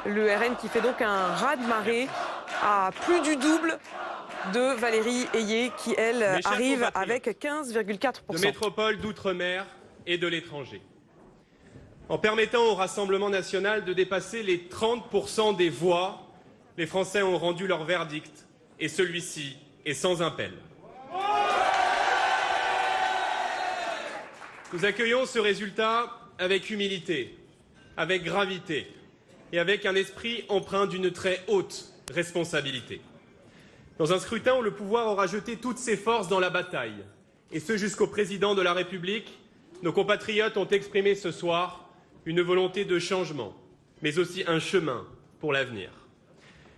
Le RN qui fait donc un raz-de-marée à plus du double de Valérie Ayé qui, elle, arrive avec 15,4%. De métropole, d'outre-mer et de l'étranger. En permettant au Rassemblement national de dépasser les 30% des voix, les Français ont rendu leur verdict et celui-ci est sans appel. Nous accueillons ce résultat avec humilité, avec gravité et avec un esprit empreint d'une très haute responsabilité. Dans un scrutin où le pouvoir aura jeté toutes ses forces dans la bataille, et ce jusqu'au président de la République, nos compatriotes ont exprimé ce soir une volonté de changement, mais aussi un chemin pour l'avenir.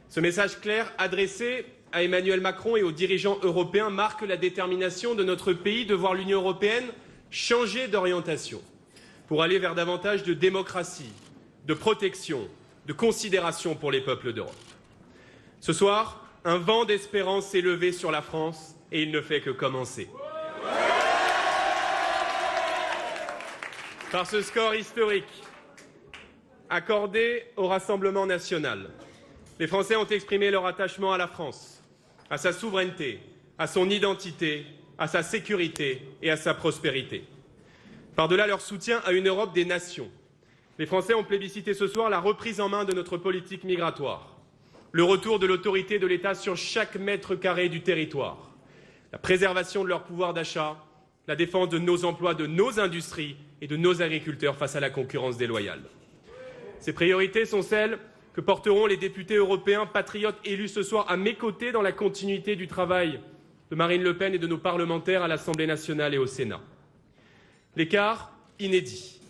Ce message clair adressé à Emmanuel Macron et aux dirigeants européens marque la détermination de notre pays de voir l'Union européenne changer d'orientation pour aller vers davantage de démocratie, de protection, de considération pour les peuples d'Europe. Ce soir, un vent d'espérance s'est levé sur la France et il ne fait que commencer. Par ce score historique accordé au Rassemblement national, les Français ont exprimé leur attachement à la France, à sa souveraineté, à son identité, à sa sécurité et à sa prospérité. Par-delà leur soutien à une Europe des nations, les Français ont plébiscité ce soir la reprise en main de notre politique migratoire, le retour de l'autorité de l'État sur chaque mètre carré du territoire, la préservation de leur pouvoir d'achat, la défense de nos emplois, de nos industries et de nos agriculteurs face à la concurrence déloyale. Ces priorités sont celles que porteront les députés européens patriotes élus ce soir à mes côtés dans la continuité du travail de Marine Le Pen et de nos parlementaires à l'Assemblée nationale et au Sénat. L'écart inédit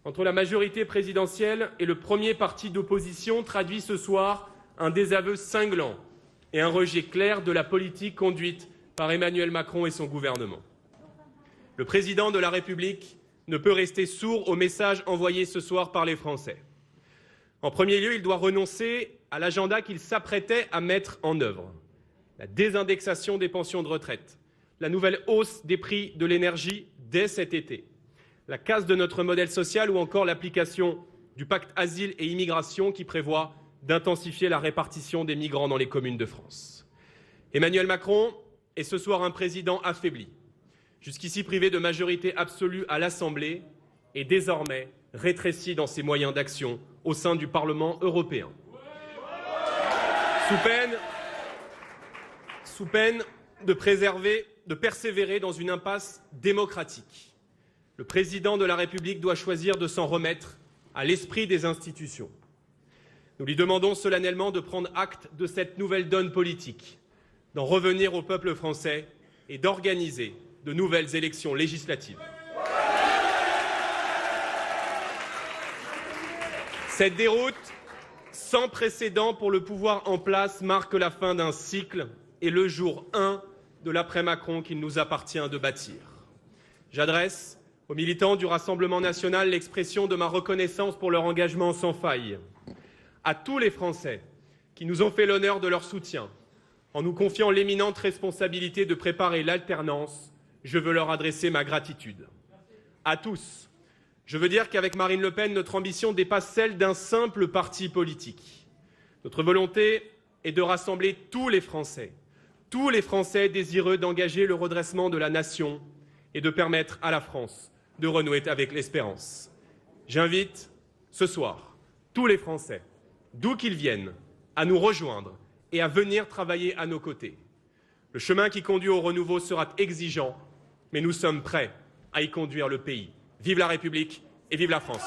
entre la majorité présidentielle et le premier parti d'opposition traduit ce soir un désaveu cinglant et un rejet clair de la politique conduite par Emmanuel Macron et son gouvernement. Le président de la République ne peut rester sourd aux messages envoyés ce soir par les Français. En premier lieu, il doit renoncer à l'agenda qu'il s'apprêtait à mettre en œuvre. La désindexation des pensions de retraite, la nouvelle hausse des prix de l'énergie dès cet été, la casse de notre modèle social ou encore l'application du pacte asile et immigration qui prévoit d'intensifier la répartition des migrants dans les communes de France. Emmanuel Macron est ce soir un président affaibli, jusqu'ici privé de majorité absolue à l'Assemblée et désormais rétréci dans ses moyens d'action au sein du Parlement européen. Sous peine de persévérer dans une impasse démocratique, le président de la République doit choisir de s'en remettre à l'esprit des institutions. Nous lui demandons solennellement de prendre acte de cette nouvelle donne politique, d'en revenir au peuple français et d'organiser de nouvelles élections législatives. Cette déroute sans précédent pour le pouvoir en place marque la fin d'un cycle et le jour 1 de l'après-Macron qu'il nous appartient de bâtir. J'adresse aux militants du Rassemblement national l'expression de ma reconnaissance pour leur engagement sans faille. À tous les Français qui nous ont fait l'honneur de leur soutien, en nous confiant l'éminente responsabilité de préparer l'alternance, je veux leur adresser ma gratitude. À tous, je veux dire qu'avec Marine Le Pen, notre ambition dépasse celle d'un simple parti politique. Notre volonté est de rassembler tous les Français désireux d'engager le redressement de la nation et de permettre à la France de renouer avec l'espérance. J'invite ce soir tous les Français, d'où qu'ils viennent, à nous rejoindre et à venir travailler à nos côtés. Le chemin qui conduit au renouveau sera exigeant, mais nous sommes prêts à y conduire le pays. Vive la République et vive la France.